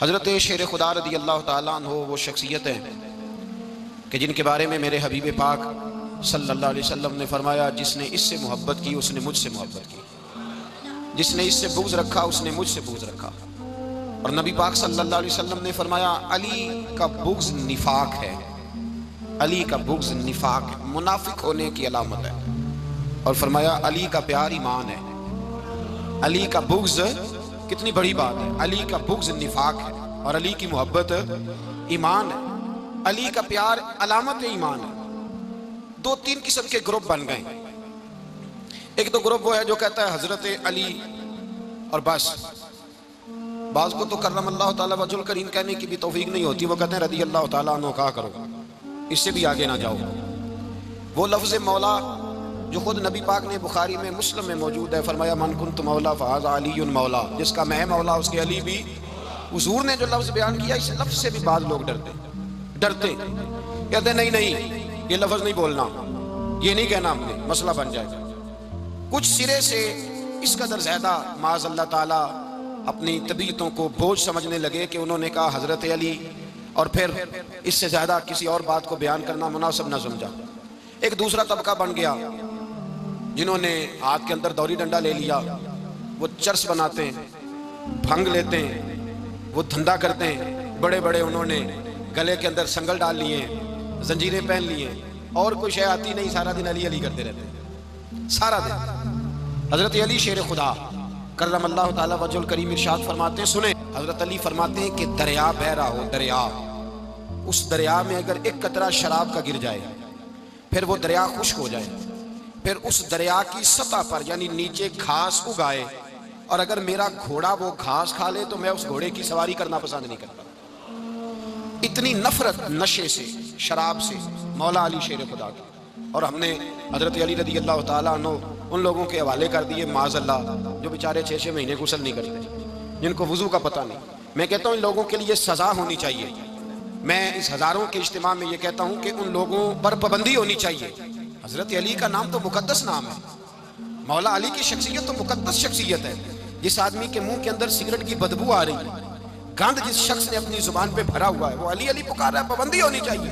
حضرت شیر خدا رضی اللہ تعالیٰ عنہ وہ شخصیت ہیں کہ جن کے بارے میں میرے حبیب پاک صلی اللہ علیہ وسلم نے فرمایا جس نے اس سے محبت کی اس نے مجھ سے محبت کی، جس نے اس سے بغض رکھا اس نے مجھ سے بغض رکھا۔ اور نبی پاک صلی اللہ علیہ وسلم نے فرمایا علی کا بغض نفاق ہے، علی کا بغض نفاق منافق ہونے کی علامت ہے، اور فرمایا علی کا پیار ایمان ہے۔ علی کا بغض کتنی بڑی بات ہے، علی کا بغض نفاق ہے اور علی کی محبت ایمان ہے، علی کا پیار علامت ایمان ہے۔ دو تین قسم کے گروپ بن گئے، ایک تو گروپ وہ ہے جو کہتا ہے حضرت علی اور بس، بعض کو تو کرم اللہ تعالیٰ وجہ الکریم کہنے کی بھی توفیق نہیں ہوتی، وہ کہتے ہیں رضی اللہ تعالیٰ عنہ کہا کرو، اس سے بھی آگے نہ جاؤ۔ وہ لفظ مولا جو خود نبی پاک نے بخاری میں مسلم میں موجود ہے، فرمایا من کنت مولا فہذا علی مولا، جس کا میں مولا اس کے علی بھی۔ حضور نے جو لفظ بیان کیا اس لفظ سے بھی بعض لوگ ڈرتے کہتے نہیں یہ لفظ نہیں بولنا، یہ نہیں کہنا، ہم نے مسئلہ بن جائے گا۔ کچھ سرے سے اس قدر زیادہ معاذ اللہ تعالیٰ اپنی طبیعتوں کو بوجھ سمجھنے لگے کہ انہوں نے کہا حضرت علی، اور پھر اس سے زیادہ کسی اور بات کو بیان کرنا مناسب نہ سمجھا۔ ایک دوسرا طبقہ بن گیا جنہوں نے ہاتھ کے اندر دوری ڈنڈا لے لیا، وہ چرس بناتے ہیں، بھنگ لیتے ہیں، وہ دھندا کرتے ہیں، بڑے بڑے انہوں نے گلے کے اندر سنگل ڈال لیے ہیں، زنجیریں پہن لیے ہیں، اور کوئی شے آتی نہیں، سارا دن علی علی کرتے رہتے ہیں سارا دن۔ حضرت علی شیر خدا کرم اللہ تعالیٰ وجہ الکریم ارشاد فرماتے ہیں، سنیں، حضرت علی فرماتے ہیں کہ دریا بہ رہا ہو، دریا، اس دریا میں اگر ایک قطرہ شراب کا گر جائے پھر وہ دریا خشک ہو جائے، پھر اس دریا کی سطح پر یعنی نیچے گھاس اگائے، اور اگر میرا گھوڑا وہ گھاس کھا لے تو میں اس گھوڑے کی سواری کرنا پسند نہیں کرتا۔ اتنی نفرت نشے سے، شراب سے مولا علی شیر خدا کی۔ اور ہم نے حضرت علی رضی اللہ تعالیٰ عنہ ان لوگوں کے حوالے کر دیے معاذ اللہ جو بیچارے 6 مہینے غسل نہیں کرتے، جن کو وضو کا پتہ نہیں۔ میں کہتا ہوں ان لوگوں کے لیے سزا ہونی چاہیے۔ میں اس ہزاروں کے اجتماع میں یہ کہتا ہوں کہ ان لوگوں پر پابندی ہونی چاہیے۔ حضرت علی کا نام تو مقدس نام ہے، مولا علی کی شخصیت تو مقدس شخصیت ہے۔ جس آدمی کے منہ کے اندر سگریٹ کی بدبو آ رہی ہے، گند جس شخص نے اپنی زبان پہ بھرا ہوا ہے، وہ علی علی پکار رہا ہے، پابندی ہونی چاہیے۔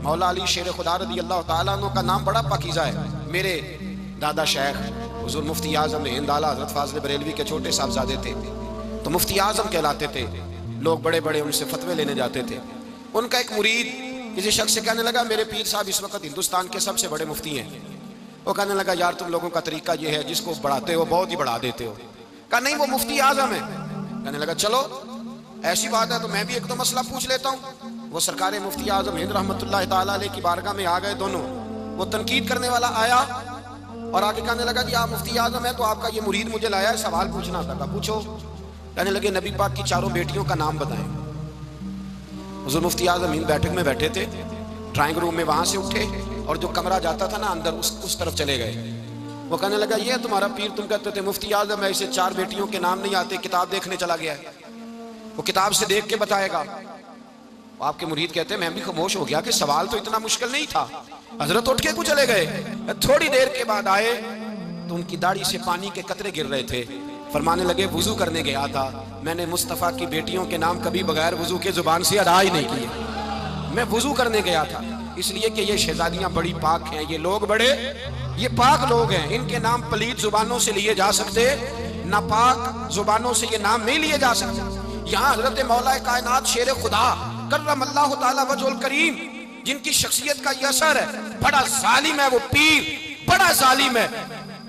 مولا علی شیر خدا رضی اللہ تعالیٰ عنہ کا نام بڑا پاکیزہ ہے۔ میرے دادا شیخ حضور مفتی اعظم ہند اعلیٰ حضرت فاضل بریلوی کے چھوٹے صاحبزادے تھے، تو مفتی اعظم کہلاتے تھے، لوگ بڑے بڑے ان سے فتوے لینے جاتے تھے۔ ان کا ایک مرید کسی شخص سے کہنے لگا میرے پیر صاحب اس وقت ہندوستان کے سب سے بڑے مفتی ہیں۔ وہ کہنے لگا یار تم لوگوں کا طریقہ یہ ہے، جس کو بڑھاتے ہو بہت ہی بڑھا دیتے ہو۔ کہا نہیں وہ مفتی اعظم ہے۔ کہنے لگا چلو ایسی بات ہے تو میں بھی ایک تو مسئلہ پوچھ لیتا ہوں۔ وہ سرکار مفتی اعظم ہند رحمۃ اللہ تعالیٰ علیہ کی بارگاہ میں آ گئے دونوں۔ وہ تنقید کرنے والا آیا اور آگے کہنے لگا جی آپ مفتی اعظم ہیں تو آپ کا یہ مرید مجھے لایا ہے، سوال پوچھنا تھا۔ کہا پوچھو۔ کہنے لگے نبی پاک کی 4 بیٹیوں کا نام بتائیں۔ حضور مفتی اعظم ہند بیٹھک میں بیٹھے تھے، ڈرائنگ روم میں، وہاں سے اٹھے اور جو کمرہ جاتا تھا نا اندر اس طرف چلے گئے۔ وہ کہنے لگا یہ تمہارا پیر، تم کہتے تھے مفتی اعظم ہے، اسے 4 بیٹیوں کے نام نہیں آتے، کتاب دیکھنے چلا گیا ہے، وہ کتاب سے دیکھ کے بتائے گا۔ آپ کے مرید کہتے ہیں میں بھی خاموش ہو گیا کہ سوال تو اتنا مشکل نہیں تھا۔ حضرت اٹھ کے کو چلے گئے، تھوڑی دیر کے بعد آئے تو ان کی داڑھی سے پانی کے قطرے گر رہے تھے۔ فرمانے لگے وضو کرنے گیا تھا، میں نے مصطفیٰ کی بیٹیوں کے نام کبھی بغیر وضو کے زبان سے ادا ہی نہیں کیے، میں وضو کرنے گیا تھا، اس لیے کہ یہ شہزادیاں بڑی پاک ہیں، یہ لوگ بڑے یہ پاک لوگ ہیں، ان کے نام پلید زبانوں سے لیے جا سکتے، ناپاک زبانوں سے یہ نام نہیں لیے جا سکتے۔ یہاں حضرت مولا کائنات شیر خدا کرم اللہ تعالیٰ وجہ الکریم جن کی شخصیت کا یہ اثر ہے، بڑا ظالم ہے وہ پیر، بڑا ظالم ہے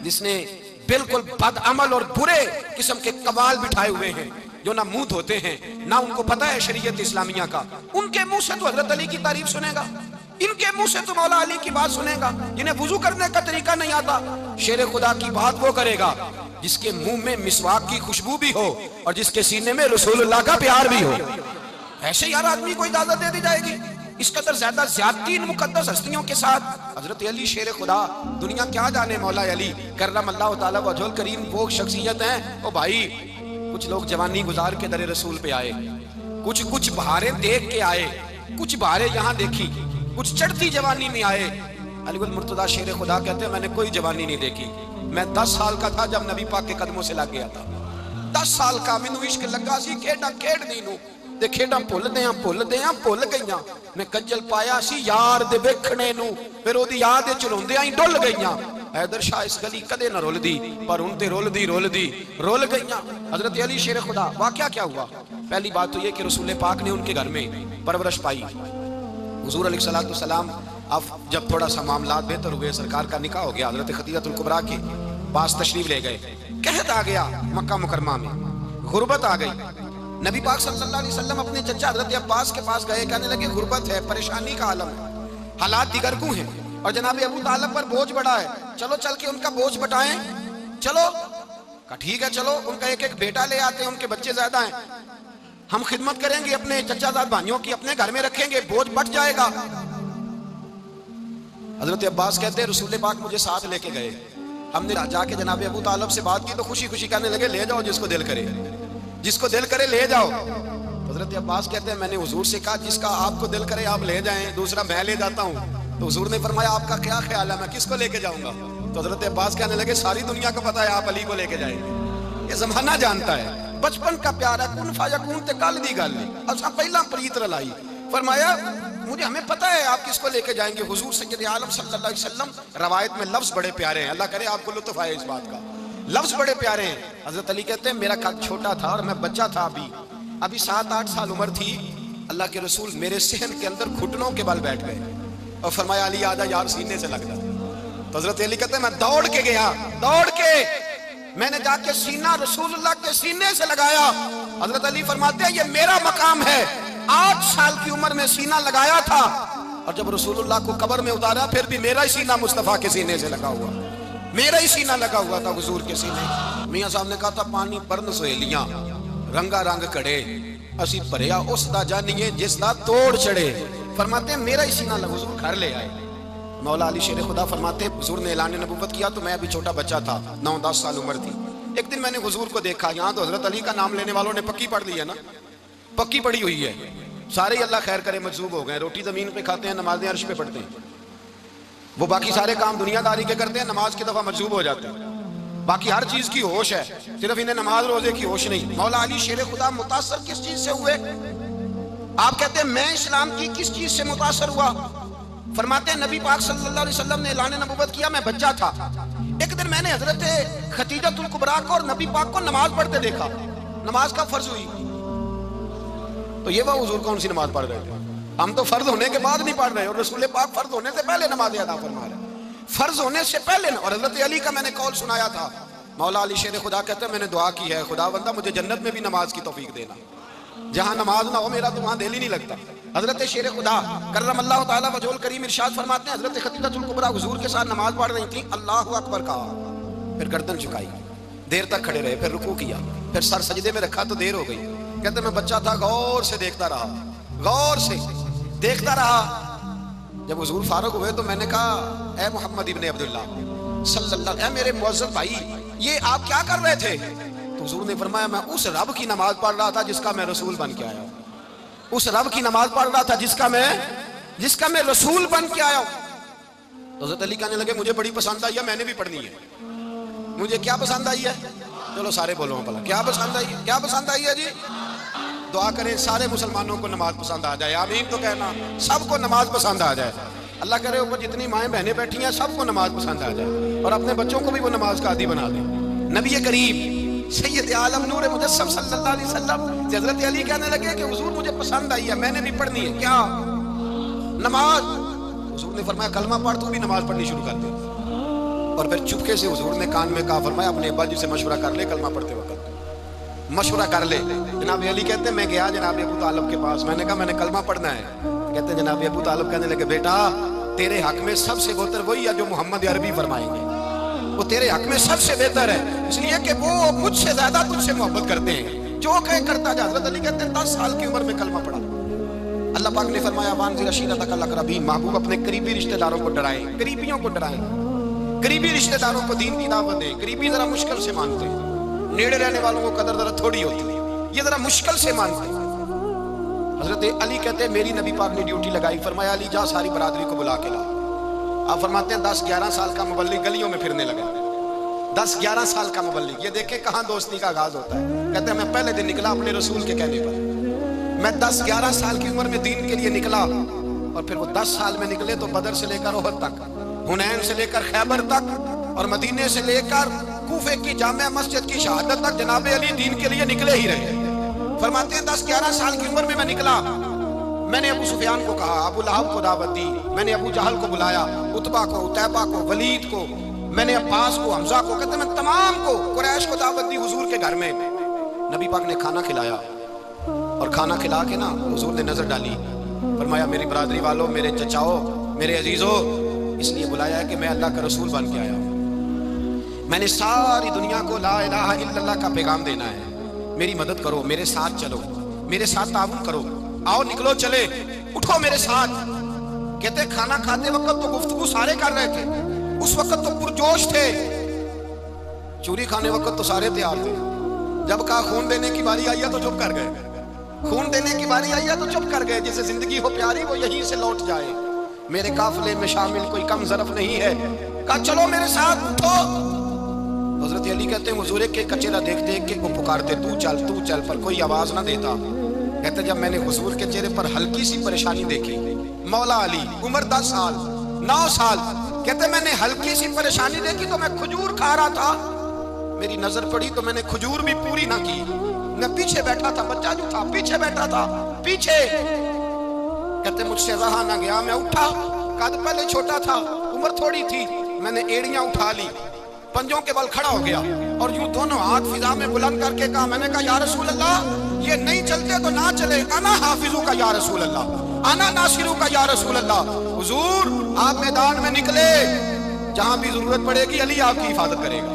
جس نے بالکل بد عمل اور برے قسم کے قوال بٹھائے ہوئے ہیں، جو نہ منہ دھوتے ہیں نہ ان کو پتہ ہے شریعت اسلامیہ کا۔ ان کے منہ سے تو حضرت علی کی تعریف سنے گا، ان کے منہ سے تو مولا علی کی بات سنے گا، جنہیں وضو کرنے کا طریقہ نہیں آتا۔ شیر خدا کی بات وہ کرے گا جس کے منہ میں مسواک کی خوشبو بھی ہو اور جس کے سینے میں رسول اللہ کا پیار بھی ہو۔ ایسے یار آدمی کو اجازت دے دی جائے گی؟ اس قدر زیادہ زیادتی ان مقدس ہستیوں کے ساتھ۔ حضرت علی شیر خدا، دنیا کیا جانے مولا علی کرم اللہ تعالیٰ وجہ الکریم وہ شخصیت ہیں۔ او بھائی کچھ لوگ جوانی گزار کے در رسول پہ آئے، کچھ بہاریں دیکھ کے آئے، کچھ بہاریں یہاں دیکھی، کچھ چڑھتی جوانی میں آئے۔ علی المرتضیٰ شیر خدا کہتے ہیں میں نے کوئی جوانی نہیں دیکھی، میں 10 سال کا تھا جب نبی پاک کے قدموں سے لگ گیا تھا، 10 سال کا مینوں عشق لگا سی کھیڈا کھیڈ دی نوں، تے کھیڈاں بھل گئیاں میں کجل پایا سی یار دے ویکھنے نو پھر او دی یاد چلوندیاں ہی ڈل گئیاں حیدر شاہ اس گلی کدے نہ رول دی پر ان تے رول گئیاں حضرت علی شیر خدا واقعہ کیا ہوا پہلی بات تو یہ کہ رسول پاک نے ان کے گھر میں پرورش پائی حضور علیہ السلام اب جب تھوڑا سا معاملات بہتر ہوئے سرکار کا نکاح ہو گیا حضرت خدیجہ الکبریٰ کے پاس تشریف لے گئے قحط آ گیا مکہ مکرمہ میں غربت آ گئی نبی پاک صلی اللہ علیہ وسلم اپنے چچا حضرت عباس کے پاس گئے کہنے لگے غربت ہے پریشانی کا عالم ہے حالات دیگر کو ہیں اور جناب ابو طالب پر بوجھ بڑا ہے چلو چل کے ان کا بوجھ بٹائیں چلو کہا ٹھیک ہے چلو ان کا ایک بیٹا لے آتے ہیں ان کے بچے زیادہ ہیں ہم خدمت کریں گے اپنے چچا زاد بھائیوں کی اپنے گھر میں رکھیں گے بوجھ بٹ جائے گا حضرت عباس کہتے ہیں رسول پاک مجھے ساتھ لے کے گئے ہم نے جا کے جناب ابو طالب سے بات کی تو خوشی خوشی کہنے لگے لے جاؤ جس کو دل کرے لے جاؤ حضرت عباس کہتے ہیں میں نے حضور سے کہا جس کا آپ کو دل کرے آپ لے جائیں دوسرا میں لے جاتا ہوں تو حضور نے فرمایا آپ کا کیا خیال ہے میں کس کو لے کے جاؤں گا تو حضرت عباس کہنے لگے ساری دنیا کو پتا ہے آپ علی کو لے کے جائیں گے یہ زمانہ جانتا ہے بچپن کا پیار ہے کن فیکون تے گل دی گل نہیں اساں پہلا پریت رلائی فرمایا مجھے ہمیں پتا ہے آپ کس کو لے کے جائیں گے حضور سید عالم صلی اللہ علیہ وسلم روایت میں لفظ بڑے پیارے ہیں اللہ کرے آپ کو لطف آئے اس بات کا لفظ بڑے پیارے ہیں حضرت علی کہتے ہیں میرا قد چھوٹا تھا اور میں بچہ تھا ابھی 7-8 سال عمر تھی اللہ کے رسول میرے صحن کے اندر گھٹنوں کے بل بیٹھ گئے اور فرمایا علی آجا یار سینے سے لگ جا تو حضرت علی کہتے ہیں میں دوڑ کے گیا میں نے جا کے سینہ رسول اللہ کے سینے سے لگایا حضرت علی فرماتے ہیں یہ میرا مقام ہے 8 سال کی عمر میں سینہ لگایا تھا اور جب رسول اللہ کو قبر میں اتارا پھر بھی میرا ہی سینہ مصطفیٰ کے سینے سے لگا ہوا میرا ہی سینہ لگا ہوا تھا حضور کے سینے میاں صاحب نے کہا تھا پانی پرن سہیلیاں رنگا رنگ کڑے اسی پریا اس دا جانیے جس دا توڑ چڑے فرماتے ہیں میرا ہی سینہ لگا حضور گھر لے آئے مولا علی شیر خدا فرماتے ہیں حضور نے اعلان نبوت کیا تو میں ابھی چھوٹا بچہ تھا 9-10 سال عمر تھی ایک دن میں نے حضور کو دیکھا یہاں تو حضرت علی کا نام لینے والوں نے پکی پڑھ لی ہے نا پکی پڑھی ہوئی ہے سارے ہی اللہ خیر کرے مجذوب ہو گئے روٹی زمین پہ کھاتے ہیں نمازیں عرش پہ پڑھتے ہیں وہ باقی سارے کام دنیا داری کے کرتے ہیں نماز کی دفعہ مجذوب ہو جاتے ہیں باقی ہر چیز کی ہوش ہے صرف انہیں نماز روزے کی ہوش نہیں مولا علی شیر خدا متاثر کس چیز سے ہوئے آپ کہتے ہیں میں اسلام کی کس چیز سے متاثر ہوا فرماتے ہیں نبی پاک صلی اللہ علیہ وسلم نے اعلان نبوت کیا میں بچہ تھا ایک دن میں نے حضرت خدیجہ الکبریٰ کو اور نبی پاک کو نماز پڑھتے دیکھا نماز کا فرض ہوئی تو یہ وہ حضور کون سی نماز پڑھ رہے تھے ہم تو فرض ہونے کے بعد نہیں پڑھ رہے اور رسول پاک فرض ہونے سے پہلے نماز ادا فرما رہے فرض ہونے سے پہلے اور حضرت علی کا میں نے قول سنایا تھا مولا علی شیر خدا کہتے ہیں میں نے دعا کی ہے خدا بندہ مجھے جنت میں بھی نماز کی توفیق دینا جہاں نماز نہ ہو میرا تو وہاں دل ہی نہیں لگتا حضرت شیر خدا کرم اللہ تعالیٰ وجہ الکریم ارشاد فرماتے ہیں حضرت خدیجہ الکبریٰ حضور کے ساتھ نماز پڑھ رہی تھیں اللہ اکبر کہا پھر گردن جھکائی دیر تک کھڑے رہے پھر رکوع کیا پھر سر سجدے میں رکھا تو دیر ہو گئی کہتے میں بچہ تھا غور سے دیکھتا رہا جب حضور فارغ ہوئے تو میں نے کہا اے محمد ابن عبداللہ صلی اللہ اے میرے معزز بھائی یہ آپ کیا کر رہے تھے تو حضور نے فرمایا میں اس رب کی نماز پڑھ رہا تھا جس کا میں رسول بن کے آیا ہوں اس رب کی نماز پڑھ رہا تھا جس کا میں رسول بن کے آیا ہوں تو حضرت علی کہنے لگے مجھے بڑی پسند آئی ہے میں نے بھی پڑھنی ہے مجھے کیا پسند آئی ہے چلو سارے بولو پہلا کیا پسند آئی ہے جی دعا کریں سارے مسلمانوں کو نماز پسند آ جائے آمین تو کہنا سب کو نماز پسند آ جائے اللہ کرے اوپر جتنی مائیں بہنیں بیٹھی ہیں سب کو نماز پسند آ جائے اور اپنے بچوں کو بھی وہ نماز کا عادی بنا دیں نبی کریم سید عالم نور مجسم صلی اللہ علیہ وسلم حضرت علی کہنے لگے کہ حضور مجھے پسند آئی ہے میں نے بھی پڑھنی ہے کیا نماز حضور نے فرمایا کلمہ پڑھ تو بھی نماز پڑھنی شروع کر دے اور پھر چپکے سے حضور نے کان میں کہا فرمایا اپنے ابا جی سے مشورہ کر لے کلمہ پڑھتے وقت مشورہ کر لے جناب علی کہتے ہیں میں گیا جناب ابو طالب کے پاس میں نے کہا میں نے کلمہ پڑھنا ہے کہتے ہیں جناب ابو طالب کہنے لگے بیٹا تیرے حق میں سب سے بہتر وہی ہے جو محمد عربی فرمائیں گے وہ تیرے حق میں سب سے بہتر ہے اس لیے کہ وہ مجھ سے زیادہ تجھ سے محبت کرتے ہیں جو کہیں کرتا جا حضرت علی کہتے ہیں 10 سال کی عمر میں کلمہ پڑھا اللہ پاک نے فرمایا وانذر عشیرتک الاقربین محبوب اپنے قریبی رشتہ داروں کو ڈرائیں قریبیوں کو ڈرائیں قریبی رشتہ داروں کو دین کی دعوت دیں قریبی ذرا مشکل سے مانتے ہیں نیڑے رہنے والوں کو قدر ذرا تھوڑی ہوتی ہے یہ ذرا مشکل سے مانتے ہیں حضرت علی کہتے ہیں میری نبی پاک نے ڈیوٹی لگائی فرمایا علی جا ساری برادری کو بلا کے لا آپ فرماتے ہیں 10-11 سال کا مبلغ گلیوں میں پھرنے لگا 10-11 سال کا مبلغ یہ دیکھیں کہاں دوستی کا آغاز ہوتا ہے کہتے ہیں میں پہلے دن نکلا اپنے رسول کے کہنے پر میں 10-11 سال کی عمر میں دین کے لیے نکلا، اور پھر وہ 10 سال میں نکلے تو بدر سے لے کر احد تک، حنین سے لے کر خیبر تک، اور مدینے سے لے کر کوفے کی جامع مسجد کی شہادت تک جناب علی دین کے لیے نکلے ہی رہے۔ فرماتے ہیں 10-11 سال کی عمر میں میں نکلا، میں نے ابو سفیان کو کہا، ابو لہب کو دعوت دی، میں نے ابو جہل کو بلایا، عتبہ کو، عتیبہ کو، ولید کو، میں نے عباس کو، حمزہ کو، کہتے ہیں میں تمام کو، قریش کو دعوت دی حضور کے گھر میں۔ نبی پاک نے کھانا کھلایا، اور کھانا کھلا کے نا حضور نے نظر ڈالی، فرمایا میری برادری والوں، میرے چچاؤ، میرے عزیزوں، اس لیے بلایا ہے کہ میں اللہ کا رسول بن کے آیا ہوں، میں نے ساری دنیا کو لا الہ الا اللہ کا پیغام دینا ہے، میری مدد کرو، میرے ساتھ چلو، میرے ساتھ تعاون کرو، آؤ نکلو چلے، اٹھو میرے ساتھ۔ کہتے کھانا کھاتے وقت تو گفتگو سارے کر رہے تھے، اس وقت تو پرجوش تھے، چوری کھانے وقت تو سارے تیار تھے، جب کہا خون دینے کی باری آئی ہے تو چپ کر گئے، خون دینے کی باری آئی ہے تو چپ کر گئے، جسے زندگی ہو پیاری وہ یہیں سے لوٹ جائے، میرے قافلے میں شامل کوئی کم ظرف نہیں ہے، کہا چلو میرے ساتھ اٹھو۔ حضرت علی کہتے ہیں حضور کے کچیرا دیکھ دیکھ کے کو پکارتے تو چل، پر کوئی آواز نہ دیتا۔ کہتے جب میں نے حضور کے چہرے پر ہلکی سی پریشانی دیکھی، مولا علی عمر 10 سال 9 سال، کہتے میں نے ہلکی سی پریشانی دیکھی تو میں کھجور کھا رہا تھا، میری نظر پڑی تو میں نے کھجور بھی پوری نہ کی، میں پیچھے بیٹھا تھا، بچہ جو تھا پیچھے بیٹھا تھا، پیچھے۔ کہتے مجھ سے رہا نہ گیا، میں اٹھا، قد پہلے چھوٹا تھا، عمر تھوڑی تھی، میں نے ایڑیاں اٹھا لی، پنجوں کے بل کھڑا ہو گیا، اور یوں دونوں ہاتھ فضا میں بلند کر کے کہا، میں نے کہا یا رسول اللہ یہ نہیں چلتے تو نہ چلے، انا حافظو کا یا رسول اللہ، انا ناصرو کا یا رسول اللہ۔ حضور آپ میدان میں نکلے، جہاں بھی ضرورت پڑے گی علی آپ کی حفاظت کرے گا،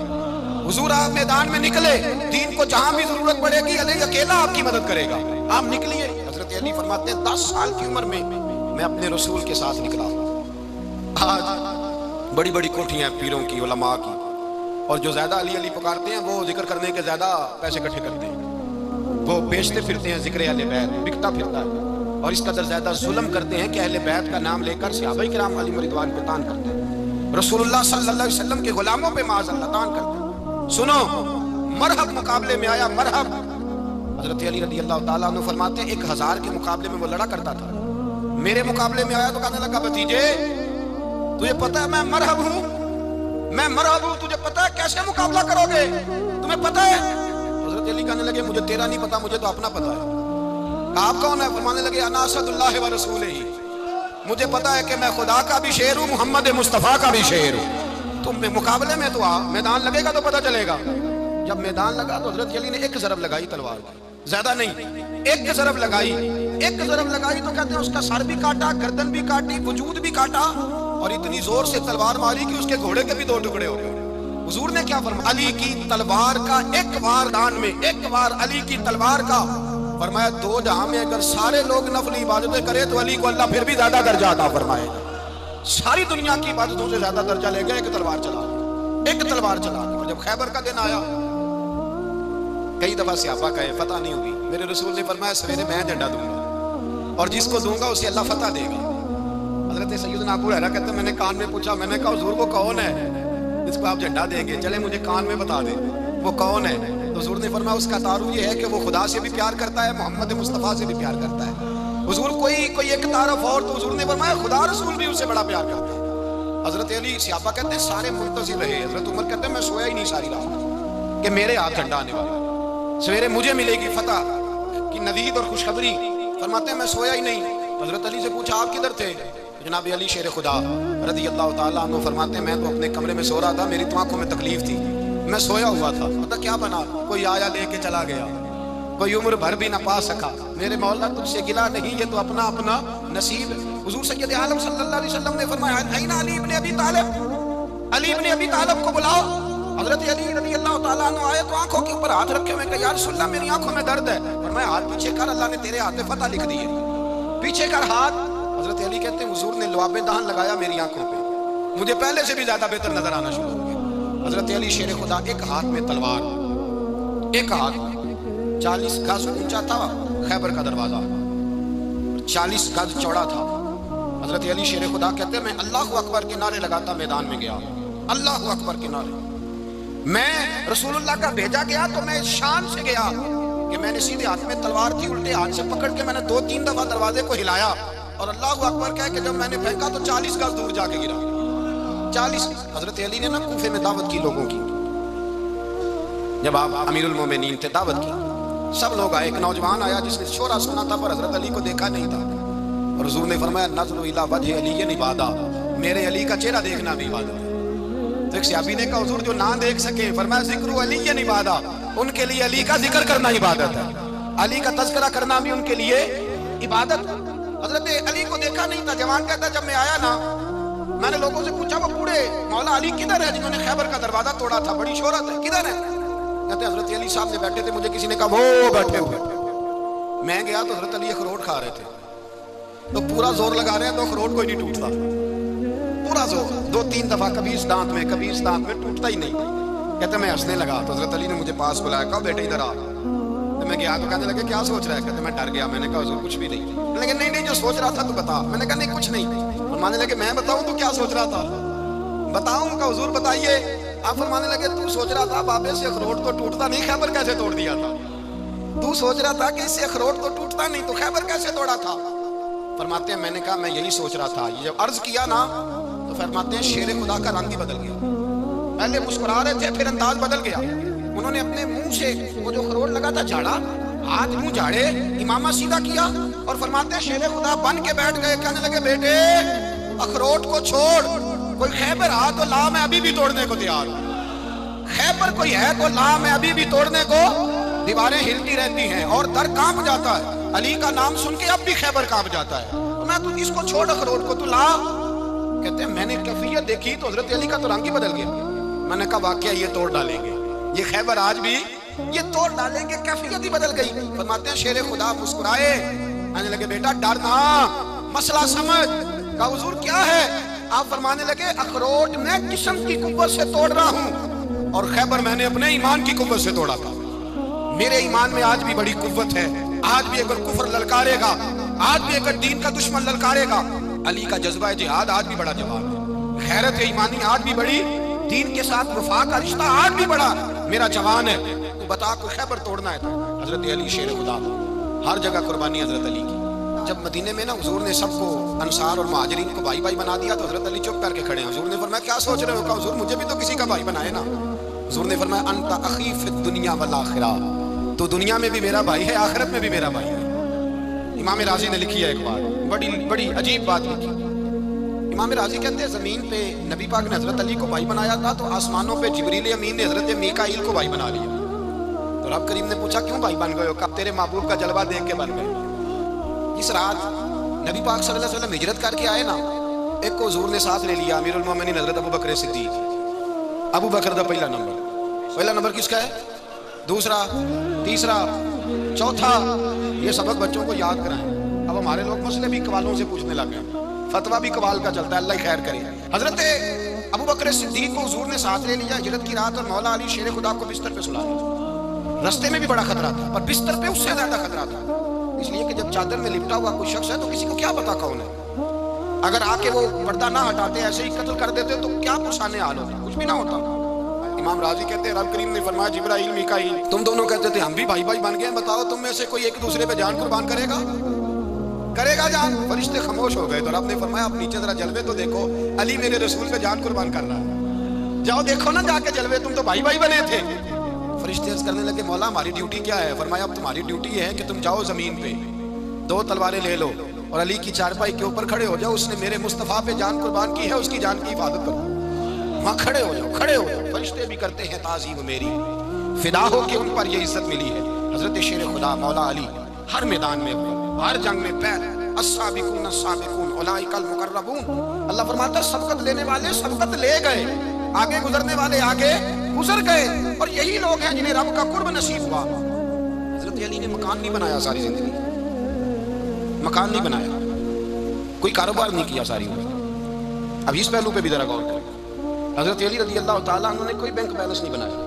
حضور آپ میدان میں نکلے، دین کو جہاں بھی ضرورت پڑے گی علی اکیلا آپ کی مدد کرے گا، آپ نکلیے۔ حضرت علی فرماتے ہیں 10 سال کی عمر میں میں اپنے رسول کے ساتھ نکلا۔ آج بڑی بڑی کوٹھیاں پیروں کی، علماء کی، اور جو زیادہ علی علی پکارتے ہیں وہ ذکر کرنے کے زیادہ پیسے اکٹھے کرتے ہیں، وہ بیچتے پھرتے ہیں ذکر اہل بیت، بکتا پھرتا ہے، اور اس قدر زیادہ ظلم کرتے ہیں کہ اہل بیت کا نام لے کر صحابہ کرام علیہم رضوان پہ تان کرتے ہیں، رسول اللہ صلی اللہ علیہ وسلم کے غلاموں پہ معاذ اللہ تان کرتے ہیں۔ سنو، مرحب مقابلے میں آیا، مرحب۔ حضرت علی رضی اللہ تعالیٰ عنہ فرماتے ہیں 1000 کے مقابلے میں وہ لڑا کرتا تھا، میرے مقابلے میں آیا تو کہنے لگا بھتیجے تجھے پتہ ہے میں مرحب ہوں، میں مرحب ہوں، تجھے پتہ ہے کیسے مقابلہ کرو گے، تمہیں پتہ ہے؟ حضرت علی کہنے لگے مجھے تیرا نہیں پتا، مجھے تو اپنا پتا ہے۔ آپ کون ہے؟ فرمانے لگے انا اسد اللہ و رسولہ، مجھے پتا ہے کہ میں خدا کا بھی شیر ہوں، محمد مصطفیٰ کا بھی شیر ہوں، تم مقابلے میں تو آ، میدان لگے گا تو پتہ چلے گا۔ جب میدان لگا تو حضرت علی نے ایک ضرب لگائی تلوار کی، زیادہ نہیں، ایک ضرب لگائی، ایک ضرب لگائی تو کہتے ہیں اس کا سر بھی کاٹا، گردن بھی کاٹی، وجود بھی کاٹا، اور اتنی زور سے تلوار ماری کہ اس کے گھوڑے کے بھی 2 ٹکڑے ہو گئے۔ حضور نے کیا فرمایا؟ علی کی تلوار کا ایک وار دان میں، ایک وار علی کی تلوار کا، فرمایا 2 جہاں میں اگر سارے لوگ نفلی عبادتیں کرے تو علی کو اللہ پھر بھی زیادہ درجہ عطا فرمائے گا، ساری دنیا کی عبادتوں سے زیادہ درجہ لے گا ایک تلوار چلا، ایک تلوار چلا۔ اور جب خیبر کا دن آیا، کئی دفعہ صحابہ کہے فتح نہیں ہوگی، میرے رسول نے فرمایا سویرے میں جھنڈا دوں گا، اور جس کو دوں گا اسے اللہ فتح دے گا۔ حضرت سیدنا ابو ہریرہ کہتے ہیں میں نے کان میں پوچھا، میں نے کہا حضور وہ کون ہے جس کو آپ جھنڈا دیں گے؟ چلے مجھے کان میں بتا دیں وہ کون ہے۔ تو حضور نے فرمایا اس کا تعارف یہ ہے کہ وہ خدا سے بھی پیار کرتا ہے، محمد مصطفیٰ سے بھی پیار کرتا ہے۔ حضور کوئی ایک تعارف اور، تو حضور نے فرمایا خدا رسول بھی اس سے بڑا پیار کرتا ہے۔ حضرت علی صحابہ کہتے ہیں سارے منتظر رہے، حضرت عمر کہتے ہیں میں سویا ہی نہیں ساری رات کہ میرے ہاتھ جھنڈا آنے والا، سویرے مجھے ملے گی فتح کی نوید اور خوشخبری، فرماتے ہیں میں سویا ہی نہیں۔ حضرت علی سے پوچھا آپ کدھر تھے؟ جناب علی شیر خدا رضی اللہ تعالیٰ عنہ فرماتے ہیں میں تو اپنے کمرے میں سو رہا تھا، میری تو آنکھوں میں تکلیف تھی، میں سویا ہوا تھا، پتہ کیا بنا، کوئی آیا لے کے چلا گیا، کوئی عمر بھر بھی نہ پا سکا، میرے مولا تجھ سے گلا نہیں، یہ تو اپنا اپنا نصیب۔ حضور سید عالم صلی اللہ علیہ وسلم نے فرمایا این علی ابن ابی طالب، علی ابن ابی طالب کو بلاؤ۔ حضرت علی رضی اللہ تعالیٰ عنہ آئے تو آنکھوں کے اوپر ہاتھ رکھے ہوئے کہ یا رسول اللہ میری آنکھوں میں درد ہے، فرمایا ہاتھ پیچھے کر، اللہ نے تیرے ہاتھ میں فتح لکھ دی ہے، پیچھے کر ہاتھ۔ حضرت علی کہتے ہیں حضور نے لعاب دہن لگایا میری آنکھوں پہ، مجھے پہلے سے بھی زیادہ بہتر نظر آنا شروع ہو گیا۔ حضرت علی شیر خدا ایک ہاتھ میں تلوار، ایک ہاتھ 40 گز اونچا تھا خیبر کا دروازہ، 40 گز چوڑا تھا۔ حضرت علی شیر خدا کہتے ہیں میں اللہ اکبر کے نعرے لگاتا میدان میں گیا، اللہ اکبر کے نعرے، میں رسول اللہ کا بھیجا گیا تو میں شان سے گیا کہ میں نے سیدھے ہاتھ میں تلوار تھی، الٹے ہاتھ سے پکڑ کے میں نے 2-3 دفعہ دروازے کو ہلایا اور اللہ اکبر کہہ کہ جب میں نے پھینکا تو 40 گز دور جا کے گرا۔ 40۔ حضرت علی نے نا کوفے میں دعوت کی لوگوں کی، جب آپ امیر المومنین تھے، دعوت کی، سب لوگ آئے۔ ایک نوجوان آیا جس نے شورا سنا تھا پر حضرت علی کو دیکھا نہیں تھا، اور حضور نے فرمایا نظر الی وجہ علی عبادہ، میرے علی کا چہرہ دیکھنا بھی عبادت ہے۔ تو ایک صحابی نے کہا حضور جو نہ دیکھ سکے، فرمایا ذکر علی عبادہ، ان کے لیے علی کا ذکر کرنا عبادت ہے، علی کا تذکرہ کرنا بھی ان کے لیے عبادت۔ حضرت علی کو دیکھا نہیں تھا۔ جوان کہتا جب میں آیا نا، میں نے لوگوں سے پوچھا وہ بوڑھے مولا علی کدھر ہے جنہوں نے خیبر کا دروازہ توڑا تھا، بڑی شہرت ہے، کدھر ہے؟ کہتے حضرت علی صاحب نے بیٹھے تھے، مجھے کسی نے کہا وہ بیٹھے ہوئے۔ میں گیا تو حضرت علی اخروٹ کھا رہے تھے، تو پورا زور لگا رہے ہیں تو اخروٹ کوئی نہیں ٹوٹتا، پورا زور 2-3 دفعہ، کبھی اس دانت میں کبھی اس دانت میں، ٹوٹتا ہی نہیں۔ کہتے میں ہنسنے لگا تو حضرت علی نے مجھے پاس بلایا، کہا بیٹے ادھر آ۔ تو میں گیا تو کہنے لگے کیا سوچ رہا ہے؟ کہتے میں ڈر گیا، میں نے کہا حضور کچھ بھی نہیں۔ لیکن نہیں جو سوچ رہا تھا تو بتا۔ میں نے کہا نہیں کچھ نہیں۔ فرمانے لگے میں بتاؤں تو کیا سوچ رہا تھا؟ بتاؤں؟ کہ حضور بتائیے۔ آپ فرمانے لگے تو سوچ رہا تھا بابے سے اخروٹ تو ٹوٹتا نہیں، خیبر کیسے توڑ دیا تھا؟ تو سوچ رہا تھا کہ اس سے اخروٹ تو ٹوٹتا نہیں تو خیبر کیسے توڑا تھا؟ فرماتے ہیں میں نے کہا میں یہی سوچ رہا تھا۔ یہ جب عرض کیا نا تو فرماتے ہیں شیر خدا کا رنگ ہی بدل گیا، پہلے مسکرا رہے تھے پھر انداز بدل گیا۔ انہوں نے اپنے منہ سے وہ جو اخروٹ لگا تھا جھاڑا، ہاتھ منہ جھاڑے، امامہ سیدھا کیا اور فرماتے ہیں شیر خدا بن کے بیٹھ گئے۔ کہنے لگے بیٹے اخروٹ کو چھوڑ، کوئی خیبر آ تو لا، میں ابھی بھی توڑنے کو تیار ہوں۔ خیبر کوئی ہے تو لا، میں ابھی بھی توڑنے کو۔ دیواریں ہلتی رہتی ہیں اور در کانپ جاتا ہے، علی کا نام سن کے اب بھی خیبر کانپ جاتا ہے۔ میں تو اس کو چھوڑ اخروٹ کو، تو لا۔ کہتے ہیں میں نے کیفیت دیکھی تو حضرت علی کا تو رنگ ہی بدل گیا۔ میں نے کہا واقعہ یہ توڑ ڈالیں گے، یہ خیبر آج بھی یہ توڑ ڈالیں گے، کیفیت ہی بدل گئی۔ فرماتے ہیں شیر خدا مسکرائے، کہنے لگے بیٹا ڈرنا، مسئلہ سمجھ۔ کہا حضور کیا ہے؟ آپ فرمانے لگے اخروٹ میں جسم کی قوت سے توڑ رہا ہوں اور خیبر میں نے اپنے ایمان کی قوت سے توڑا تھا۔ میرے ایمان میں آج بھی بڑی قوت ہے، آج بھی اگر کفر للکارے گا، آج بھی اگر دین کا دشمن للکارے گا، علی کا جذبہ جہاد آج بھی بڑا جواب ہے، غیرت ایمانی آج بھی بڑی، دین کے ساتھ وفا کا رشتہ آج بھی بڑا میرا جوان ہے۔ تو بتا کوئی خیبر توڑنا ہے تو حضرت علی شیر خدا، ہر جگہ قربانی حضرت علی کی۔ جب مدینے میں نا حضور نے سب کو انصار اور مہاجرین کو بھائی بھائی بنا دیا تو حضرت علی چپ کر کے کھڑے ہیں۔ حضور نے فرمایا کیا سوچ رہے ہو؟ کہا حضور مجھے بھی تو کسی کا بھائی بنائے نا۔ حضور نے فرمایا انت اخی فی الدنیا والآخرہ، تو دنیا میں بھی میرا بھائی ہے، آخرت میں بھی میرا بھائی ہے۔ امام راضی نے لکھی ہے ایک بات، بڑی عجیب بات لکھی۔ امام راضی کہتے ہیں زمین پہ نبی پاک نے حضرت علی کو بھائی بنایا تھا تو آسمانوں پہ جبریل امین نے حضرت میکائیل کو بھائی بنا لیا۔ تو رب کریم نے پوچھا کیوں بھائی بن گئے ہو؟ کہا تیرے محبوب کا جلوہ دیکھ کے بن گئے۔ اس رات نبی پاک صلی اللہ علیہ وسلم ہجرت کر کے آئے نا، ایک کو حضور نے ساتھ لے لیا، امیر المومنین حضرت ابو بکر صدیق۔ ابو بکر دا پہلا نمبر کس کا ہے؟ دوسرا، تیسرا، چوتھا، یہ سبق بچوں کو یاد کرائیں۔ اب ہمارے لوگ مسئلے بھی قوالوں سے پوچھنے لگ گئے، فتویٰ بھی قوال کا چلتا ہے، اللہ ہی خیر کرے۔ حضرت ابو بکر صدیق کو حضور نے ساتھ لے لیا ہجرت کی رات، اور مولا علی شیر خدا کو بستر پہ سلا دیا۔ رستے میں بھی بڑا خطرہ تھا پر بستر پہ اس سے زیادہ خطرہ تھا، اس لیے کہ جب چادر میں لپٹا ہوا کوئی شخص ہے تو کسی کو کیا پتا کون ہے، اگر آ کے وہ پردہ نہ ہٹاتے ایسے ہی قتل کر دیتے تو کیا پرسانے حال ہوتا، کچھ بھی نہ ہوتا۔ امام راضی کہتے ہیں رب کریم نے فرمایا جبرائیل میکائیل تم دونوں کہتے تھے ہم بھی بھائی بھائی بن گئے، بتاؤ تم میں سے کوئی ایک دوسرے پہ جان قربان کرے گا جان؟ فرشتے خاموش ہو گئے تو رب نے فرمایا آپ نیچے ذرا جلوے تو دیکھو، علی میرے رسول پہ جان قربان کر رہا ہے، جاؤ دیکھو نا جا کے جلوے، تم تو بھائی بھائی بنے تھے۔ فرشتے عرض کرنے لگے مولا ہماری ڈیوٹی کیا ہے؟ فرمایا اب تمہاری ڈیوٹی یہ ہے کہ تم جاؤ زمین پہ 2 تلواریں لے لو اور علی کی چارپائی کے اوپر کھڑے ہو جاؤ، اس نے میرے مصطفیٰ پہ جان قربان کی ہے، اس کی جان کی حفاظت کرو، وہاں کھڑے ہو جاؤ۔ فرشتے بھی کرتے ہیں تعظیم میری، فدا ہو کہ ان پر یہ عزت ملی ہے۔ حضرت شیر خدا مولا علی ہر میدان میں، ہر جنگ میں پیر، السابقون السابقون اولئک المقربون، اللہ فرماتا ہے سبقت لینے والے سبقت لے گئے، آگے گزرنے والے آگے گزر گئے، اور یہی لوگ ہیں جنہیں رب کا قرب نصیب ہوا۔ حضرت علی نے مکان نہیں بنایا ساری زندگی، مکان نہیں بنایا، کوئی کاروبار نہیں کیا ساری عمر۔ اب اس پہلو پہ بھی ذرا غور کریں، حضرت علی رضی اللہ تعالیٰ عنہ نے کوئی بینک بیلنس نہیں بنایا۔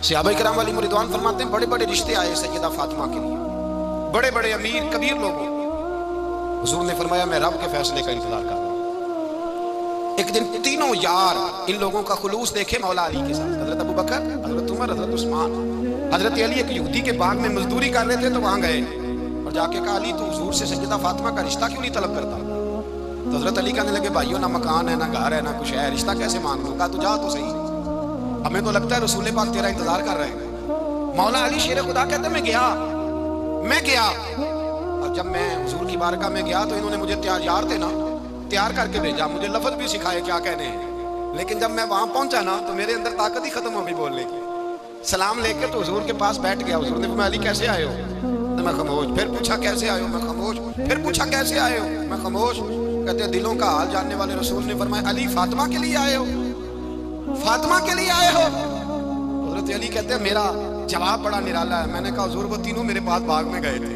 صحابہ کرام علیہم رضوان فرماتے ہیں بڑے بڑے رشتے آئے سیدہ فاطمہ کے لیے، بڑے بڑے امیر کبیر لوگوں، حضور نے فرمایا میں رب کے فیصلے کا انتظار کر رہا ہوں، ایک دن تینوں یار ان لوگوں کا خلوص دیکھے مولا علی کے ساتھ، حضرت ابو بکر، حضرت عمر، حضرت عثمان، حضرت علی ایک یہودی کے باغ میں مزدوری کر رہے تھے تو وہاں گئے اور جا کے کہا علی تو حضور سے سیدہ فاطمہ کا رشتہ کیوں نہیں طلب کرتا؟ تو حضرت علی کہنے لگے بھائیو نہ مکان ہے نہ گھر ہے نہ کچھ ہے، رشتہ کیسے مانگ لوں؟ کہا تو جا تو صحیح، ہمیں تو لگتا ہے رسول پاک تیرا انتظار کر رہے ہیں۔ مولا علی شیر خدا کہتے ہیں میں گیا اور جب میں حضور کی بارگاہ میں گیا تو انہوں نے مجھے یار تھے نا تیار کر کے بھیجا، مجھے لفظ بھی سکھائے کیا کہنے ہیں، لیکن جب میں وہاں پہنچا نا تو میرے اندر طاقت ہی ختم ہو گئی بولنے کی۔ سلام لے کے تو حضور کے پاس بیٹھ گیا، حضور نے فرمایا علی کیسے آئے ہو؟ تو میں خاموش، پھر پوچھا کیسے آئے ہو؟ میں خاموش، پھر پوچھا کیسے آئے ہو؟ میں خاموش۔ کہتے ہیں دلوں کا حال جاننے والے رسول نے فرمایا علی فاطمہ کے لیے آئے ہو؟ فاطمہ کے لیے آئے ہو؟ حضرت علی کہتے ہیں میرا جواب بڑا نرالا ہے۔ میں نے کہا حضور وہ تینوں میرے پاس باغ میں گئے تھے،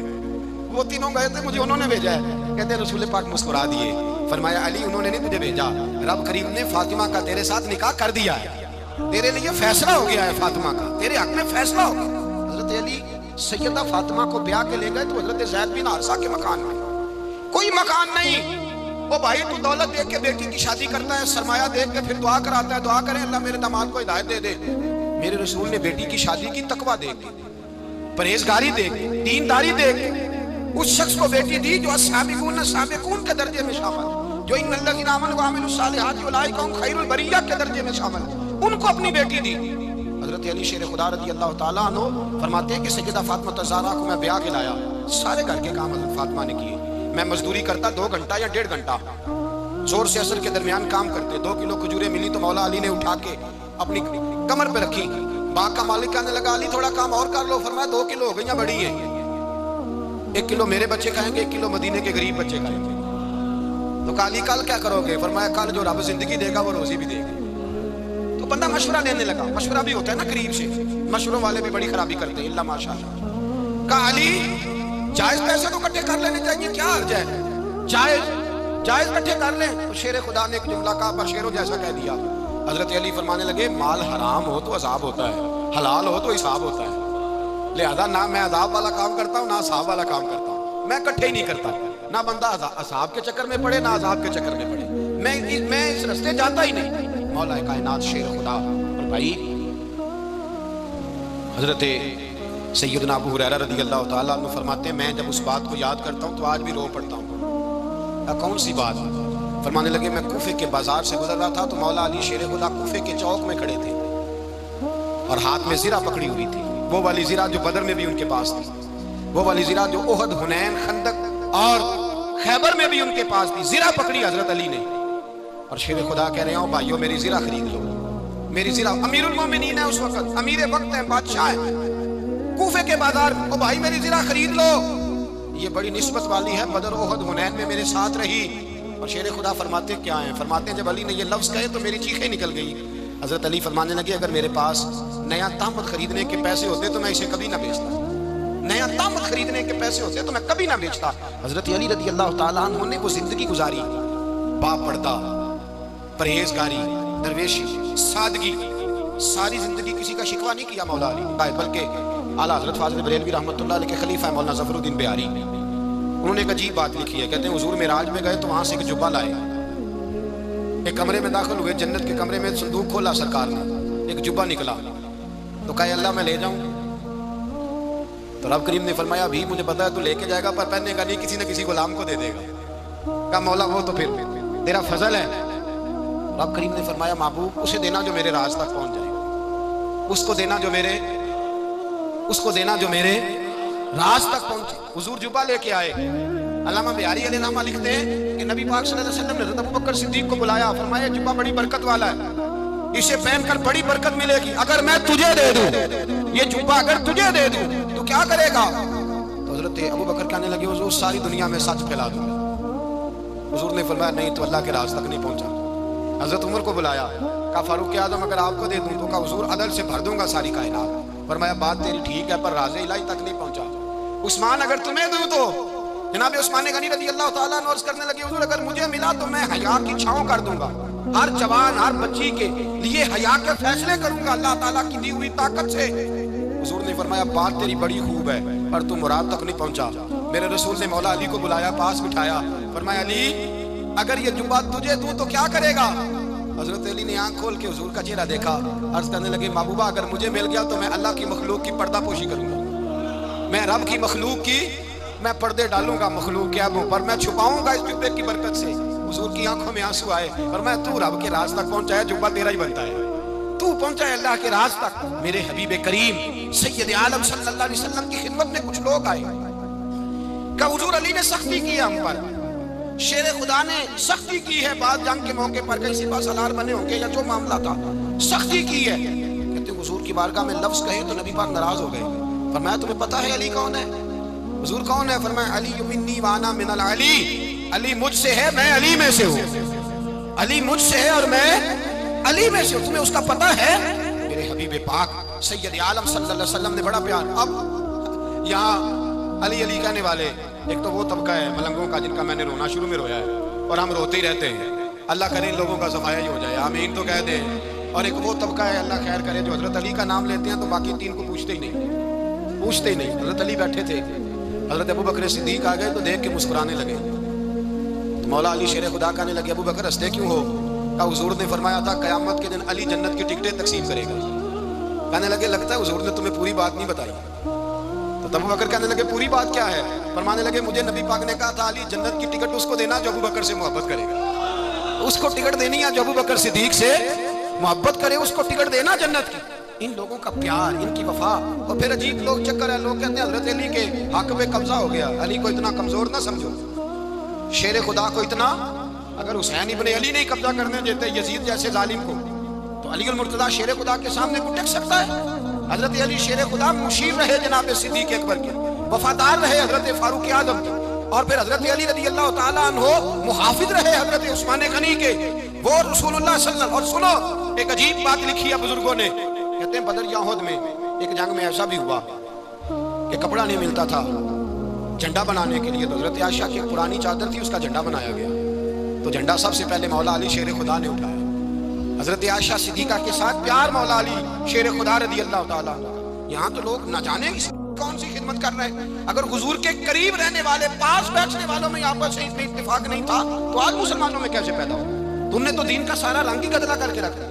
وہ تینوں گئے تھے، مجھے انہوں نے بھیجا ہے۔ کہتے ہیں رسول پاک مسکرا دیے، فرمایا علی انہوں نے نہیں تجھے بھیجا، رب کریم نے فاطمہ کا تیرے ساتھ نکاح کر دیا ہے، تیرے لیے فیصلہ ہو گیا ہے، فاطمہ کا تیرے حق میں فیصلہ ہو گیا۔ حضرت علی سیدہ فاطمہ کو بیاہ کے لے گئے تو حضرت زید بن حارثہ کے مکان میں کوئی مکان نہیں۔ وہ بھائی تو دولت دیکھ کے بیٹی کی شادی کرتا ہے، سرمایہ دیکھ کے پھر دعا کراتا ہے، دعا کریں اللہ میرے داماد کو ہدایت دے دے۔ میرے رسول نے بیٹی کی شادی کی تقویٰ دیکھ کے، پرہیزگاری دیکھ کے، دینداری دیکھ کے اس شخص کو بیٹی دی جو السابقون السابقون کے درجے میں شامل، جو ان الذین آمنوا وعملوا الصالحات اولئک هم خیر البریہ کے درجے میں شامل، ان کو اپنی بیٹی دی۔ حضرت علی شیر خدا رضی اللہ تعالیٰ عنہ فرماتے ہیں کہ سیدہ فاطمہ الزہرا کو میں بیاہ کے لایا، سارے گھر کے کام حضرت فاطمہ نے کیے، میں مزدوری کرتا 2 گھنٹہ یا 1.5 گھنٹہ، زور سے عصر کے درمیان کام کرتے، 2 کلو کھجوریں ملی تو مولا علی نے اٹھا کے اپنی کمر پہ رکھی، باغ کا مالک کہنے لگا علی تھوڑا کام اور کر لو، فرمایا 2 کلو ہو گئی ہیں، بڑی ہیں، 1 کلو میرے بچے کھائیں گے، 1 کلو مدینے کے غریب بچے کھائیں گے۔ تو کہا علی کل کیا کرو گے؟ فرمایا کل جو رب زندگی دے گا وہ روزی بھی دے گا۔ تو بندہ مشورہ لینے لگا، مشورہ بھی ہوتا ہے نا قریب سے، مشوروں والے بھی بڑی خرابی کرتے ہیں، اللہ ماشاءاللہ۔ کہا علی جائز پیسے تو کٹھے کر لینے چاہیے، کیا حرج ہے، جائز کٹھے کر لیں۔ تو شیر خدا نے ایک جملہ کہا پر شیروں جیسا کہہ دیا۔ حضرت علی فرمانے لگے مال حرام ہو تو عذاب ہوتا ہے، حلال ہو تو حساب ہوتا ہے، لہذا نہ میں عذاب والا کام کرتا ہوں نہ عذاب والا کام کرتا ہوں، میں کٹھے ہی نہیں کرتا، نہ بندہ عذاب کے چکر میں پڑے نہ عذاب کے چکر میں پڑے، میں اس رستے جاتا ہی نہیں۔ مولا کائنات شیر خدا اور بھائی حضرت سیدنا ابو ہریرہ رضی اللہ تعالیٰ عنہ فرماتے ہیں میں جب اس بات کو یاد کرتا ہوں تو آج بھی رو پڑتا ہوں۔ کون سی بات؟ فرمانے لگے میں کوفے کے بازار سے گزر رہا تھا تو مولا علی شیر خدا کوفے کے چوک میں کھڑے تھے اور ہاتھ میں زرہ پکڑی ہوئی تھی، وہ والی زرہ جو بدر میں بھی ان کے پاس تھی، وہ والی زرہ جو احد، حنین، خندق اور خیبر میں بھی ان کے پاس تھی، زرہ پکڑی حضرت علی نے اور شیر خدا کہہ رہے ہوں بھائیو میری زرہ خرید لو، میری زرہ، امیر المومنین ہے اس وقت، امیر وقت ہے، بادشاہ ہے کوفے کے بازار، او بھائی میری زرہ خرید لو، یہ بڑی نسبت والی ہے، بدر، احد، حنین میں میرے ساتھ رہی۔ اور شیر خدا فرماتے کیا ہیں؟ فرماتے ہیں جب علی نے یہ لفظ کہے تو میری چیخیں نکل گئی۔ حضرت علی فرمانے لگے اگر میرے پاس نیا تامت خریدنے کے پیسے ہوتے تو میں اسے کبھی نہ بیچتا، نیا تامت خریدنے کے پیسے ہوتے تو میں کبھی نہ بیچتا۔ حضرت علی رضی اللہ تعالیٰ عنہ نے وہ زندگی گزاری، با پردہ، پرہیزگاری، درویشی، سادگی، ساری زندگی کسی کا شکوہ نہیں کیا مولا علی، بلکہ اعلیٰ حضرت فاضل بریلوی رحمۃ اللہ علیہ کے خلیفہ مولانا ظفر الدین بہاری، انہوں نے ایک عجیب بات لکھی ہے، کہتے ہیں حضور معراج میں گئے تو وہاں سے ایک جبہ لائے، ایک کمرے میں داخل ہوئے، جنت کے کمرے میں صندوق کھولا سرکار نے، ایک جبہ نکلا تو کہا اللہ میں لے جاؤں؟ تو رب کریم نے فرمایا ابھی مجھے پتا ہے تو لے کے جائے گا پر پہننے کا نہیں، کسی نہ کسی غلام کو دے دے گا۔ کہا مولا وہ تو پھر تیرا فضل ہے۔ رب کریم نے فرمایا محبوب اسے دینا جو میرے راز تک پہنچ جائے گا، اس کو دینا جو میرے راز تک پہنچے۔ حضور جبہ لے کے آئے، علامہ بہاری علیہ رحمہ لکھتے ہیں کہ نبی پاک صلی اللہ علیہ وسلم نے حضرت ابو بکر صدیق کو بلایا، فرمایا جبہ بڑی برکت والا ہے، اسے پہن کر بڑی برکت ملے گی، اگر میں تجھے دے دوں یہ جبہ، اگر تجھے دے دوں تو کیا کرے گا؟ تو حضرت ابو بکر کہنے لگے حضور ساری دنیا میں سچ پھیلا دوں گا۔ حضور نے فرمایا نہیں تو اللہ کے راز تک نہیں پہنچا۔ حضرت عمر کو بلایا، کہا فاروق اعظم اگر آپ کو دے دوں تو کہا حضور عدل سے بھر دوں گا ساری کائنات۔ فرمایا بات تیری ٹھیک ہے پر راز الہی تک نہیں پہنچا۔ عثمان اگر تمہیں دوں تو جناب عثمان غنی رضی اللہ تعالیٰ عنہ عرض کرنے لگے حضور اگر مجھے ملا تو میں حیا کی چھاؤں کر دوں گا، ہر جوان ہر بچی کے لیے حیا کے فیصلے کروں گا اللہ تعالیٰ کی دی ہوئی طاقت سے۔ حضور نے فرمایا بات تیری بڑی خوب ہے پر تم مراد تک نہیں پہنچا۔ میرے رسول نے مولا علی کو بلایا، پاس بٹھایا، فرمایا علی اگر یہ جبہ تجھے دوں تو کیا کرے گا؟ حضرت علی نے آنکھ کھول کے حضور کا چہرہ دیکھا، عرض کرنے لگے محبوبہ اگر مجھے مل گیا تو میں اللہ کی مخلوق کی پردہ پوشی کروں گا، میں رب کی مخلوق کی میں پردے ڈالوں گا مخلوق کے عیبوں پر، میں چھپاؤں گا اس جبے کی برکت سے۔ حضور کی آنکھوں میں آنسو آئے اور میں تو رب کے راز تک پہنچا ہے، جبہ تیرا ہی بنتا ہے، تو پہنچا ہے اللہ کے راز تک۔ میرے حبیب کریم سید عالم صلی اللہ علیہ وسلم کی خدمت میں کچھ لوگ آئے کہ حضور علی نے سختی کی ہے ہم پر، شیر خدا نے سختی کی ہے، بعد جنگ کے موقع پر کسی پاس سالار بنے ہوں گے یا جو معاملہ تھا سختی کی ہے۔ کہتے ہیں حضور کی بارگاہ میں لفظ کہے تو نبی پاک ناراض ہو گئے، فرمایا تمہیں پتہ ہے علی کون ہے؟ حضور کون ہے؟ فرمایا علی منی وانا من العلی، علی مجھ سے ہے میں علی میں سے ہوں، علی مجھ سے ہے اور میں علی میں سے ہوں، تمہیں اس کا پتہ ہے؟ میرے حبیب پاک سید عالم صلی اللہ علیہ وسلم نے بڑا پیار۔ اب یہاں علی علی کہنے والے ایک تو وہ طبقہ ہے ملنگوں کا جن کا میں نے رونا شروع میں رویا ہے اور ہم روتے ہی رہتے ہیں، اللہ کرے ان لوگوں کا صفایا ہی ہو جائے، آمین تو کہہ دیں۔ اور ایک وہ طبقہ ہے اللہ خیر کرے جو حضرت علی کا نام لیتے ہیں تو باقی تین کو پوچھتے ہی نہیں۔ حضرت علی بیٹھے تھے، حضرت ابو بکر صدیق آ گئے تو دیکھ کے مسکرانے لگے، تو مولا علی شیر خدا کہنے لگے ابو بکر ہنستے کیوں ہو؟ کہا حضور نے فرمایا تھا قیامت کے دن علی جنت کی ٹکٹیں تقسیم کرے گا۔ کہنے لگے لگتا ہے حضور نے تمہیں پوری بات نہیں بتائی۔ تو ابو بکر کہنے لگے پوری بات کیا ہے؟ فرمانے لگے مجھے نبی پاک نے کہا تھا علی جنت کی ٹکٹ اس کو دینا جو ابو بکر سے محبت کرے گا، اس کو ٹکٹ دینی ہے جو ابو بکر صدیق سے محبت کرے، اس کو ٹکٹ دینا جنت کی۔ ان لوگوں کا پیار، ان کی وفا۔ اور پھر عجیب لوگ چکر ہے، لوگ کہتے ہیں حضرت علی کے حق پہ قبضہ ہو گیا، علی کو اتنا کمزور نہ سمجھو، شیر خدا کو اتنا، اگر حسین ابن علی نہیں قبضہ کرنے دیتے یزید جیسے ظالم کو تو علی المرتضیٰ شیر خدا کے سامنے کو ٹک سکتا ہے؟ حضرت علی شیر خدا مشیر رہے جناب صدیق اکبر کے، وفادار رہے حضرت فاروق اعظم کے، اور پھر حضرت علی رضی اللہ تعالیٰ عنہ محافظ رہے حضرت عثمان غنی کے، وہ رسول اللہ صلی اللہ علیہ وسلم۔ اور سنو ایک عجیب بات لکھی ہے بزرگوں نے، کہتے ہیں بدر یا احد میں ایک جنگ میں ایسا بھی ہوا کہ کپڑا نہیں ملتا تھا جھنڈا بنانے کے لیے، تو حضرت عائشہ کی ایک پرانی چادر تھی، اس کا جھنڈا بنایا گیا، تو جھنڈا سب سے پہلے مولا علی شیر خدا نے اٹھایا۔ حضرت عائشہ صدیقہ کے ساتھ پیار مولا علی شیر خدا رضی اللہ تعالیٰ۔ یہاں تو لوگ نہ جانے کون سی خدمت کر رہے ہیں، اگر حضور کے قریب رہنے والے پاس بیٹھنے والوں میں آپس میں اتفاق نہیں تھا تو آج مسلمانوں میں کیسے پیدا ہو؟ تم نے تو دین کا سارا رنگ ہی گدلا کر کے رکھ دیا،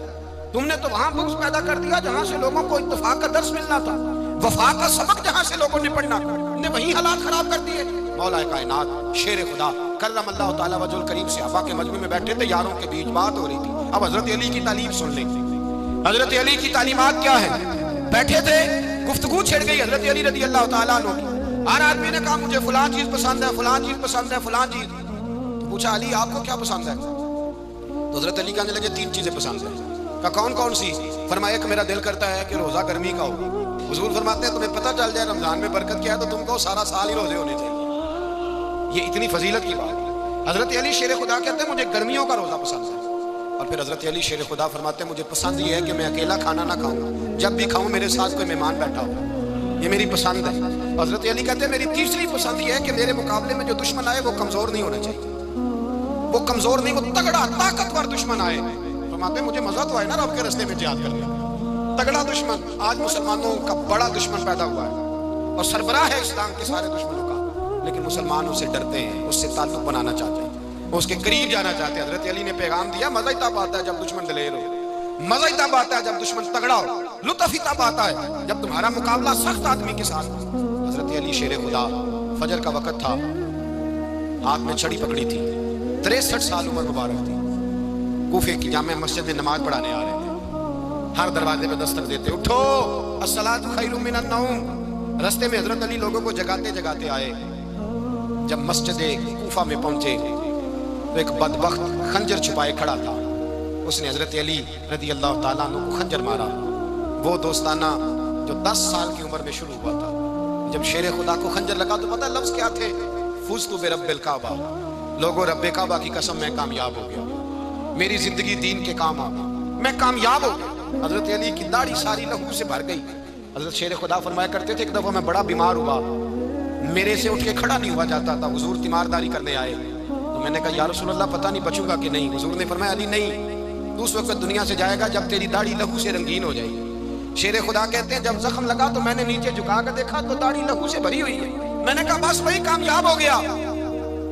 تم نے تو وہاں بغض پیدا کر دیا جہاں سے لوگوں کو اتفاق کا درس ملنا تھا، وفا کا سبق جہاں سے لوگوں نے پڑھنا نے وہی حالات خراب کر دیے۔ مولا کائنات شیر خدا کرم اللہ تعالیٰ وجہ الکریم صحابہ کے مجمع میں بیٹھے تھے، یاروں کے بیچ بات ہو رہی تھی۔ اب حضرت علی کی تعلیم سن لیں، حضرت علی کی تعلیمات کیا ہے؟ بیٹھے تھے، گفتگو چھڑ گئی حضرت علی رضی اللہ تعالیٰ عنہ کی، ہر آدمی نے کہا مجھے فلاں چیز پسند ہے، فلاں چیز پسند ہے، فلاں چیز۔ تو پوچھا علی آپ کو کیا پسند ہے؟ تو حضرت علی کہنے لگے تین چیزیں پسند ہیں۔ کہا کون کون سی؟ فرمایا کہ میرا دل کرتا ہے کہ روزہ گرمی کا ہو۔ حضور فرماتے ہیں تمہیں پتہ چل جائے رمضان میں برکت کیا ہے تو تم کو سارا سال ہی روزے ہونے چاہیے، یہ اتنی فضیلت کی بات۔ حضرت علی شیر خدا کہتے ہیں مجھے گرمیوں کا روزہ پسند ہے، اور پھر حضرت علی شیر خدا فرماتے ہیں مجھے پسند یہ ہے کہ میں اکیلا کھانا نہ کھاؤں، جب بھی کھاؤں میرے ساتھ کوئی مہمان بیٹھا ہو، یہ میری پسند ہے۔ حضرت علی کہتے ہیں میری تیسری پسند یہ ہے کہ میرے مقابلے میں جو دشمن آئے وہ کمزور نہیں ہونا چاہیے، وہ کمزور نہیں، وہ تگڑا طاقتور دشمن آئے۔ فرماتے ہیں مجھے مزہ تو آئے نا رب کے راستے میں جہاد کرنے، تگڑا دشمن۔ آج مسلمانوں کا بڑا دشمن پیدا ہوا ہے اور سربراہ ہے اسلام کے سارے دشمنوں کا، لیکن مسلمان اس سے ڈرتے ہیں، اس سے تعلق بنانا چاہتے ہیں، اس کے قریب جانا چاہتے ہیں۔ حضرت علی نے پیغام دیا مزہ ہی تب آتا ہے جب دشمن دلیر ہو، مزہ ہی تب آتا ہے جب دشمن تگڑا ہو، لطف ہی تب آتا ہے جب تمہارا مقابلہ سخت آدمی کے ساتھ۔ حضرت علی شیر خدا، فجر کا وقت تھا، ہاتھ میں چھڑی پکڑی تھی، 63 سال عمر مبارک تھی، کوفے کی جامع مسجد میں نماز پڑھانے آ رہے تھے، ہر دروازے پہ دستک دیتے اٹھو الصلاۃ خیر من النوم۔ رستے میں حضرت علی لوگوں کو جگاتے جگاتے آئے، جب مسجد کوفہ میں پہنچے تو ایک بدبخت خنجر چھپائے کھڑا تھا، اس نے حضرت علی رضی اللہ تعالیٰ عنہ کو خنجر مارا۔ وہ دوستانہ جو 10 سال کی عمر میں شروع ہوا تھا، جب شیر خدا کو خنجر لگا تو پتہ لفظ کیا تھے؟ فزت برب الکعبہ، لوگوں رب کعبہ کی قسم میں کامیاب ہو گیا، میری زندگی دین کے کام آ گئی، میں کامیاب ہو گیا۔ حضرت علی کی داڑھی ساری لہو سے بھر گئی۔ حضرت شیر خدا فرمایا کرتے تھے ایک دفعہ میں بڑا بیمار ہوا، میرے سے اٹھ کے کھڑا نہیں ہوا جاتا تھا، حضور تیمارداری کرنے آئے تو میں نے کہا یا رسول اللہ پتہ نہیں بچوں گا کہ نہیں۔ حضور نے فرمایا علی نہیں، تو اس وقت دنیا سے جائے گا جب تیری داڑھی لہو سے رنگین ہو جائے گی۔ شیر خدا کہتے ہیں جب زخم لگا تو میں نے نیچے جھکا کر دیکھا تو داڑھی لہو سے بھری ہوئی ہے، میں نے کہا بس وہی کامیاب ہو گیا۔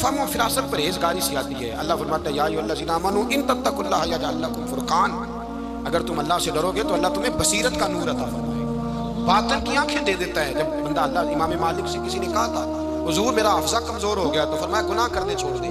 فم و فراست پرہیزگاری سے آتی ہے۔ اللہ فرماتا ہے یا ایھاالذین آمنوا ان تتقوا اللہ یجعل لکم فرقان، اگر تم اللہ سے ڈرو گے تو اللہ تمہیں بصیرت کا نور عطا فرمائے گا، باطن کی آنکھیں دے دیتا ہے۔ جب بندہ اللہ، امام مالک سے کسی نے کہا تھا حضور میرا حافظہ کمزور ہو گیا، تو فرمایا گناہ کرنے چھوڑ دے،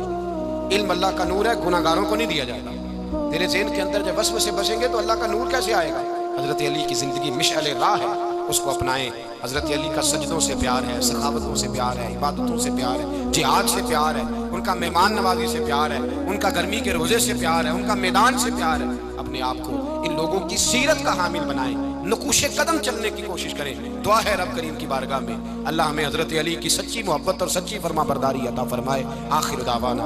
علم اللہ کا نور ہے، گناہ گاروں کو نہیں دیا جائے گا۔ تیرے ذہن کے اندر جب وسوسے بسیں گے تو اللہ کا نور کیسے آئے گا؟ حضرت علی کی زندگی مشعل راہ ہے، اس کو اپنائیں۔ حضرت علی کا سجدوں سے پیار ہے، سخاوتوں سے پیار ہے، عبادتوں سے پیار ہے، جہاد سے پیار ہے، ان کا مہمان نوازی سے پیار ہے، ان کا گرمی کے روزے سے پیار ہے، ان کا میدان سے پیار ہے۔ اپنے آپ کو ان لوگوں کی سیرت کا حامل بنائیں، نقوش قدم چلنے کی کوشش کریں۔ دعا ہے رب کریم کی بارگاہ میں اللہ ہمیں حضرت علی کی سچی محبت اور سچی فرما برداری عطا فرمائے۔ آخر دعوانا